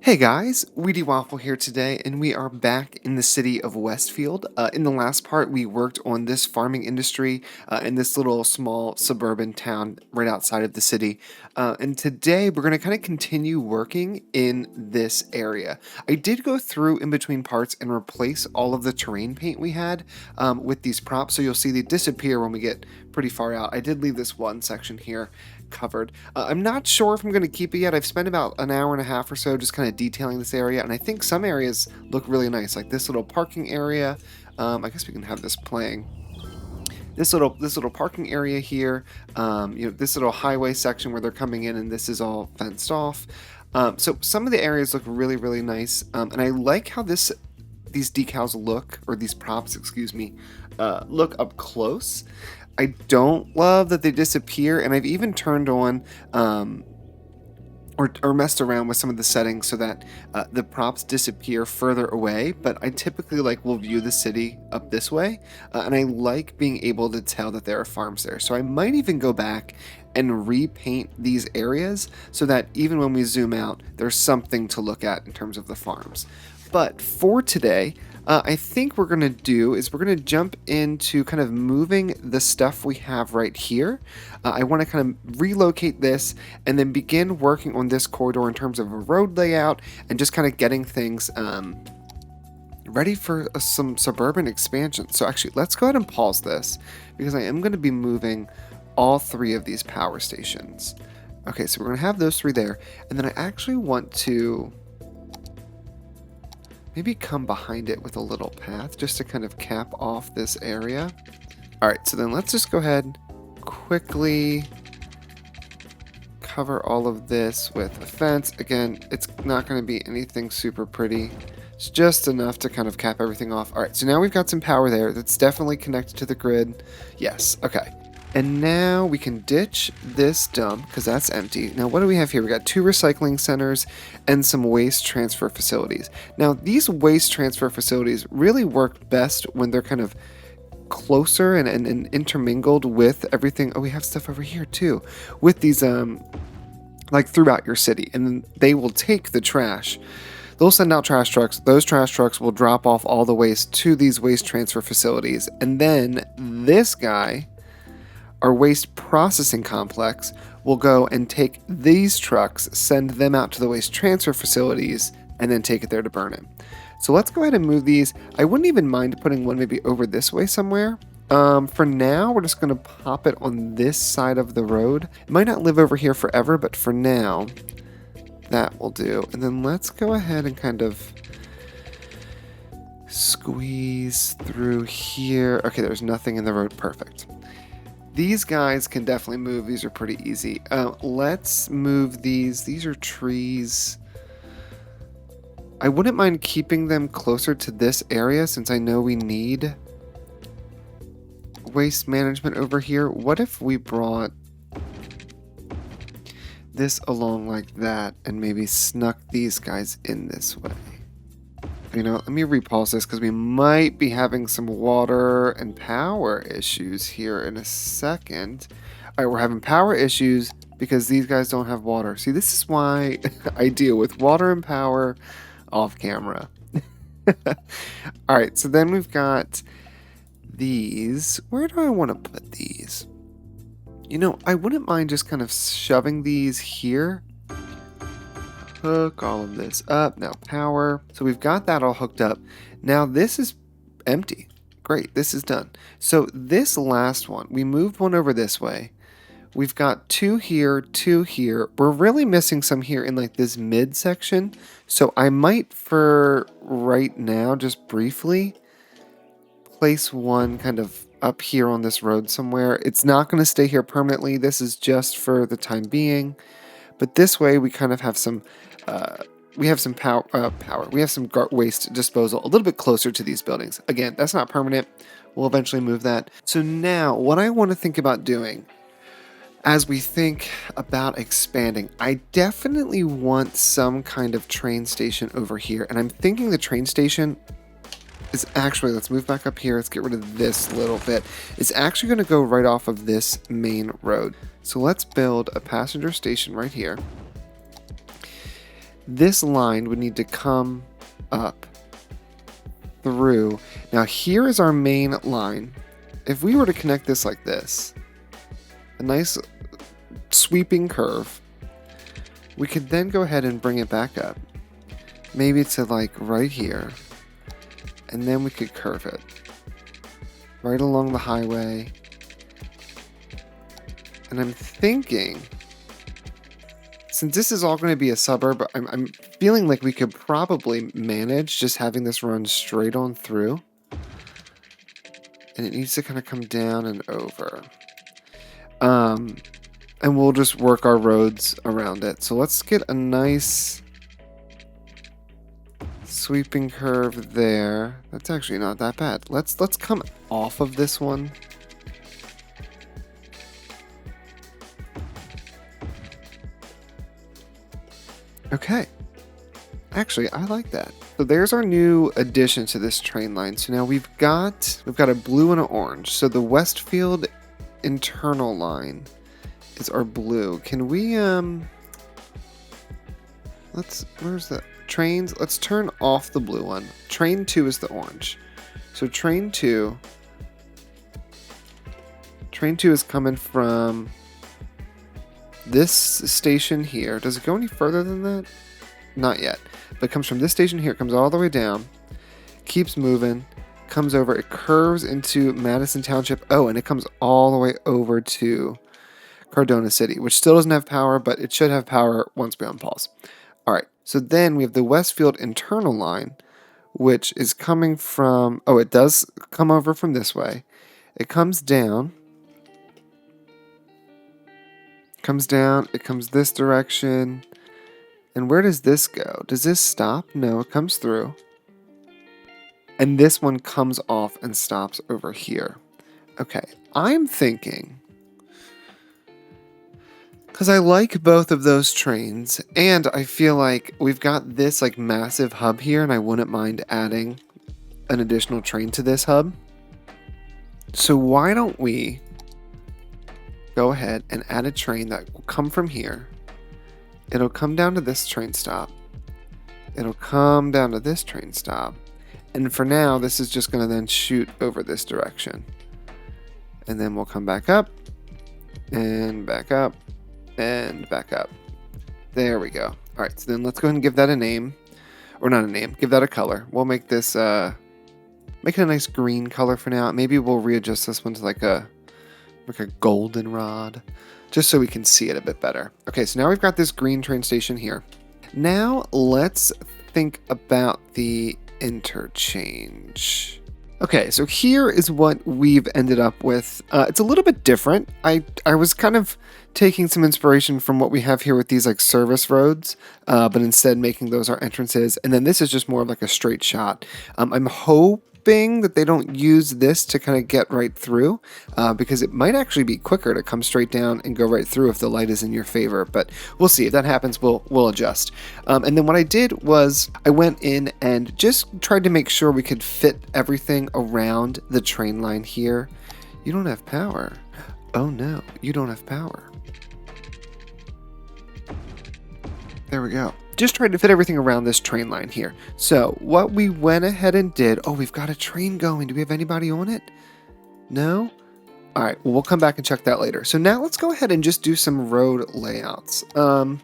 Hey guys, WheatyWaffle here today, and we are back in the city of Westfield. In the last part, we worked on this farming industry in this little small suburban town right outside of the city. And today, we're going to kind of continue working in this area. I did go through in between parts and replace all of the terrain paint we had with these props, so you'll see they disappear when we get pretty far out. I did leave this one section here covered. I'm not sure if I'm going to keep it yet. I've spent about an hour and a half or so just kind of detailing this area, and I think some areas look really nice, like this little parking area. I guess we can have this playing. This little parking area here, this little highway section where they're coming in, and this is all fenced off. So some of the areas look really nice, and I like how these decals look, or these props, excuse me, look up close. I don't love that they disappear, and I've even turned on or messed around with some of the settings so that the props disappear further away, but I typically will view the city up this way, and I like being able to tell that there are farms there. So I might even go back and repaint these areas so that even when we zoom out, there's something to look at in terms of the farms. But for today, I think we're going to do is we're going to jump into kind of moving the stuff we have right here. I want to kind of relocate this and then begin working on this corridor in terms of a road layout and just kind of getting things ready for some suburban expansion. So actually, let's go ahead and pause this because I am going to be moving all three of these power stations. Okay, so we're going to have those three there. And then I actually want to maybe come behind it with a little path just to kind of cap off this area. All right, so then let's just go ahead, quickly cover all of this with a fence. Again, it's not going to be anything super pretty. It's just enough to kind of cap everything off. All right, so now we've got some power there. That's definitely connected to the grid. Yes, okay. And now we can ditch this dump because that's empty. Now what do we have here? We got 2 recycling centers and some waste transfer facilities. Now these waste transfer facilities really work best when they're kind of closer and intermingled with everything. Oh, we have stuff over here too with these throughout your city, and then they will take the trash. They'll send out trash trucks. Those trash trucks will drop off all the waste to these waste transfer facilities, and then this guy, our waste processing complex, will go and take these trucks, send them out to the waste transfer facilities, and then take it there to burn it. So let's go ahead and move these. I wouldn't even mind putting one maybe over this way somewhere. For now, we're just going to pop it on this side of the road. It might not live over here forever, but for now, that will do. And then let's go ahead and kind of squeeze through here. Okay, there's nothing in the road. Perfect. These guys can definitely move. These are pretty easy. Let's move these. These are trees. I wouldn't mind keeping them closer to this area since I know we need waste management over here. What if we brought this along like that and maybe snuck these guys in this way? You know, let me repause this because we might be having some water and power issues here in a second. All right, we're having power issues because these guys don't have water. See, this is why I deal with water and power off camera. All right, so then we've got these. Where do I want to put these? You know, I wouldn't mind just kind of shoving these here. Hook all of this up. Now power. So we've got that all hooked up. Now this is empty. Great, this is done. So this last one, we moved one over this way. We've got 2 here, 2 here. We're really missing some here in this mid section. So I might, for right now, just briefly place one kind of up here on this road somewhere. It's not going to stay here permanently. This is just for the time being. But this way we kind of have some we have some power. We have some waste disposal a little bit closer to these buildings. Again, that's not permanent. We'll eventually move that. So now what I want to think about doing as we think about expanding, I definitely want some kind of train station over here. And I'm thinking the train station is actually, let's move back up here. Let's get rid of this little bit. It's actually going to go right off of this main road. So let's build a passenger station right here. this line would need to come up through. Now here is our main line. If we were to connect this like this, a nice sweeping curve, we could then go ahead and bring it back up. Maybe to like right here. And then we could curve it right along the highway. And I'm thinking, since this is all going to be a suburb, I'm feeling like we could probably manage just having this run straight on through. And it needs to kind of come down and over. And we'll just work our roads around it. So let's get a nice sweeping curve there. That's actually not that bad. Let's come off of this one. Okay. Actually, I like that. So there's our new addition to this train line. So now we've got a blue and an orange. So the Westfield internal line is our blue. Can we where's the trains? Let's turn off the blue one. Train 2 is the orange. So train 2 is coming from this station here. Does it go any further than that? Not yet. But it comes from this station here, it comes all the way down, keeps moving, comes over, it curves into Madison Township. Oh, and it comes all the way over to Cardona City, which still doesn't have power, but it should have power once we unpause. All right, so then we have the Westfield internal line, which is coming from, oh, it does come over from this way. It comes down, it comes this direction. And where does this go? Does this stop? No, it comes through. And this one comes off and stops over here. Okay, I'm thinking, because I like both of those trains, and I feel like we've got this like massive hub here, and I wouldn't mind adding an additional train to this hub. So why don't we go ahead and add a train that will come from here. It'll come down to this train stop. It'll come down to this train stop. And for now, this is just going to then shoot over this direction. And then we'll come back up, and back up, and back up. There we go. All right, so then let's go ahead and give that a name. Or not a name, give that a color. We'll make this, make it a nice green color for now. Maybe we'll readjust this one to like a goldenrod, just so we can see it a bit better. Okay, so now we've got this green train station here. Now let's think about the interchange. Okay, so here is what we've ended up with. It's a little bit different. I was kind of taking some inspiration from what we have here with these like service roads, but instead making those our entrances. And then this is just more of like a straight shot. I'm hoping that they don't use this to kind of get right through, because it might actually be quicker to come straight down and go right through if the light is in your favor. But we'll see. If that happens, we'll adjust. And then what I did was I went in and just tried to make sure we could fit everything around the train line here. You don't have power. Oh no, you don't have power. There we go. Just tried to fit everything around this train line here. So what we went ahead and did, oh, we've got a train going. Do we have anybody on it? No? All right, well, we'll come back and check that later. So now let's go ahead and just do some road layouts. I'm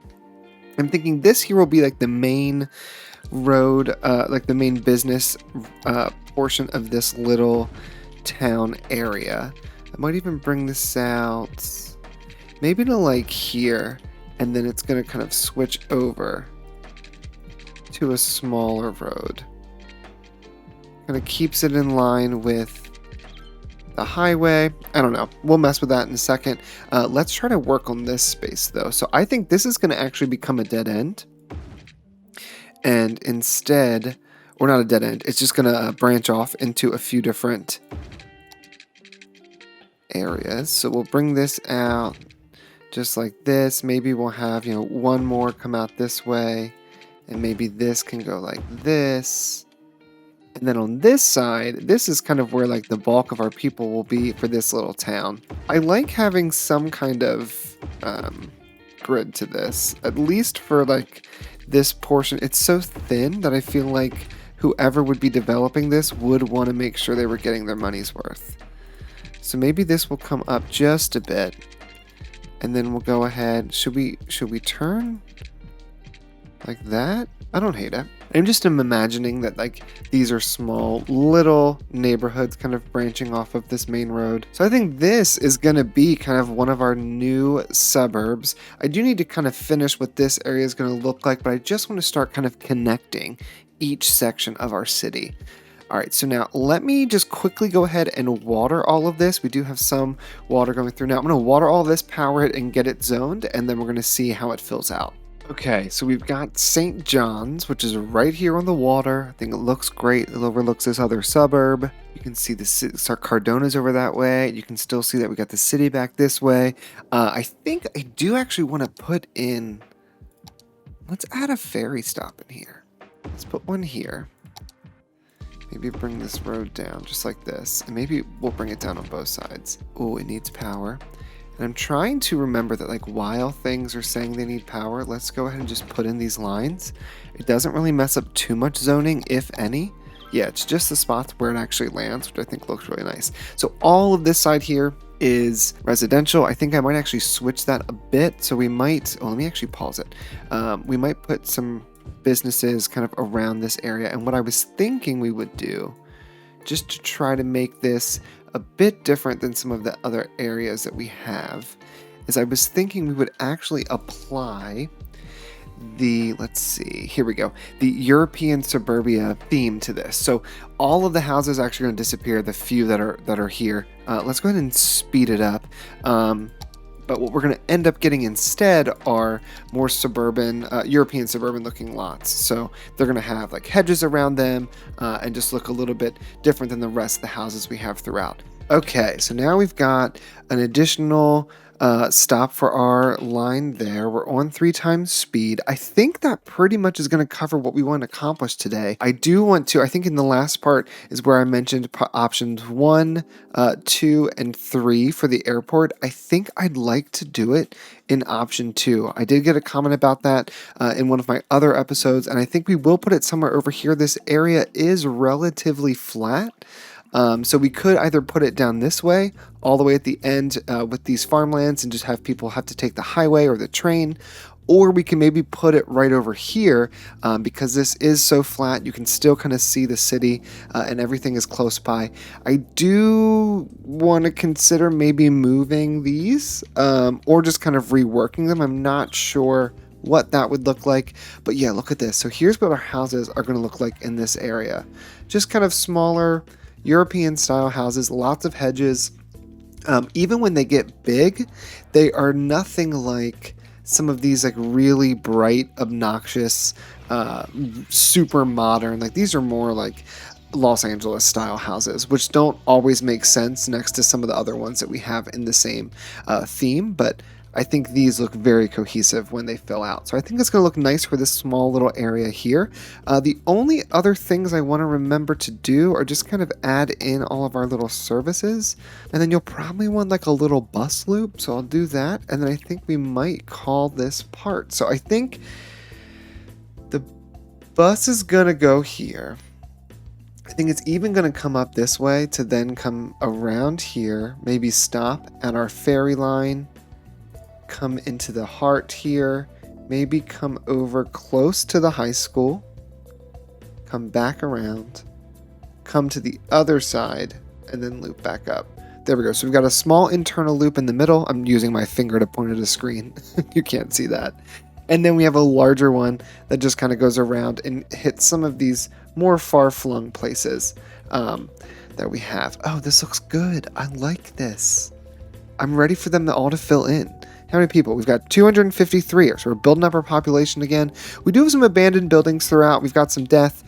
thinking this here will be like the main road, like the main business portion of this little town area. I might even bring this out maybe to like here, and then it's going to kind of switch over to a smaller road. Kind of keeps it in line with the highway. I don't know. We'll mess with that in a second. Let's try to work on this space though. So I think this is going to actually become a dead end. And instead, or not a dead end, it's just going to branch off into a few different areas. So we'll bring this out just like this. Maybe we'll have, one more come out this way. And maybe this can go like this. And then on this side, this is kind of where like the bulk of our people will be for this little town. I like having some kind of grid to this, at least for like this portion, it's so thin that I feel like whoever would be developing this would want to make sure they were getting their money's worth. So maybe this will come up just a bit, and then we'll go ahead. Should we turn like that? I don't hate it. I'm just imagining that like these are small little neighborhoods kind of branching off of this main road. So I think this is going to be kind of one of our new suburbs. I do need to kind of finish what this area is going to look like, but I just want to start kind of connecting each section of our city. All right, so now let me just quickly go ahead and water all of this. We do have some water going through now. I'm going to water all this, power it, and get it zoned, and then we're going to see how it fills out. Okay, so we've got St. John's, which is right here on the water. I think it looks great. It overlooks this other suburb. You can see the Cardona's over that way. You can still see that we got the city back this way. I think I do actually want to put in... Let's add a ferry stop in here. Let's put one here. Maybe bring this road down just like this. And maybe we'll bring it down on both sides. Oh, it needs power. And I'm trying to remember that like while things are saying they need power, let's go ahead and just put in these lines. It doesn't really mess up too much zoning, if any. Yeah, it's just the spots where it actually lands, which I think looks really nice. So all of this side here is residential. I think I might actually switch that a bit. So we might, let me actually pause it. We might put some businesses kind of around this area. And what I was thinking we would do, just to try to make this a bit different than some of the other areas that we have, is I was thinking we would actually apply the, let's see, here we go, the European suburbia theme to this. So all of the houses are actually going to disappear, the few that are here. Let's go ahead and speed it up. But what we're going to end up getting instead are more suburban, European suburban looking lots. So they're going to have like hedges around them and just look a little bit different than the rest of the houses we have throughout. Okay, so now we've got an additional stop for our line there. We're on 3 times speed. I think that pretty much is going to cover what we want to accomplish today. I do want to, I think in the last part is where I mentioned options 1, 2, and 3 for the airport. I think I'd like to do it in option 2. I did get a comment about that in one of my other episodes, and I think we will put it somewhere over here. This area is relatively flat. So we could either put it down this way, all the way at the end with these farmlands and just have people have to take the highway or the train, or we can maybe put it right over here because this is so flat. You can still kind of see the city and everything is close by. I do want to consider maybe moving these or just kind of reworking them. I'm not sure what that would look like, but yeah, look at this. So here's what our houses are going to look like in this area. Just kind of smaller European style houses, lots of hedges. Even when they get big, they are nothing like some of these like really bright, obnoxious, super modern. Like these are more like Los Angeles style houses, which don't always make sense next to some of the other ones that we have in the same theme, but I think these look very cohesive when they fill out. So I think it's going to look nice for this small little area here. The only other things I want to remember to do are just kind of add in all of our little services. And then you'll probably want like a little bus loop. So I'll do that. And then I think we might call this part. So I think the bus is going to go here. I think it's even going to come up this way to then come around here, maybe stop at our ferry line, come into the heart here, maybe come over close to the high school, come back around, come to the other side, and then loop back up. There we go. So we've got a small internal loop in the middle. I'm using my finger to point at a screen. You can't see that. And then we have a larger one that just kind of goes around and hits some of these more far-flung places that we have. Oh, this looks good. I like this. I'm ready for them all to fill in. How many people? We've got 253, so we're building up our population again. We do have some abandoned buildings throughout. We've got some death.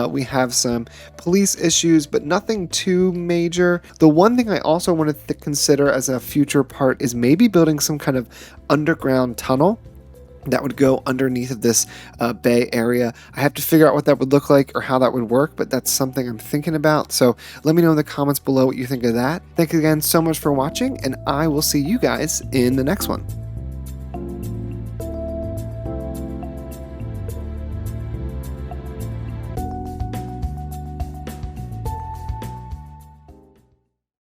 We have some police issues, but nothing too major. The one thing I also wanted to consider as a future part is maybe building some kind of underground tunnel that would go underneath of this bay area. I have to figure out what that would look like or how that would work, but that's something I'm thinking about. So let me know in the comments below what you think of that. Thank you again so much for watching, and I will see you guys in the next one.